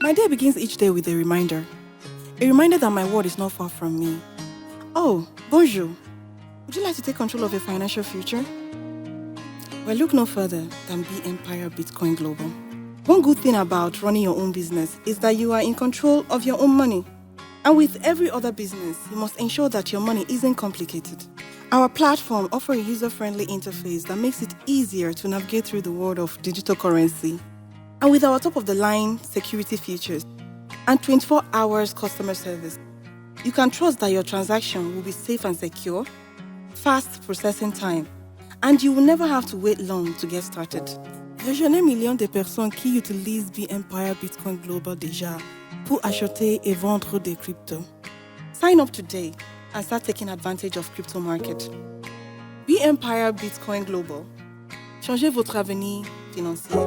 My day begins each day with a reminder that my world is not far from me. Oh, bonjour. Would you like to take control of your financial future? Well, look no further than Bempire Bitcoin Global. One good thing about running your own business is that you are in control of your own money. And with every other business, you must ensure that your money isn't complicated. Our platform offers a user-friendly interface that makes it easier to navigate through the world of digital currency. And with our top-of-the-line security features and 24 hours customer service, you can trust that your transaction will be safe and secure, fast processing time, and you will never have to wait long to get started. Je connais millions de personnes qui utilisent Bempire Bitcoin Global déjà pour acheter et vendre des cryptos. Sign up today and start taking advantage of crypto market. Bempire Bitcoin Global. Changez votre avenir financier.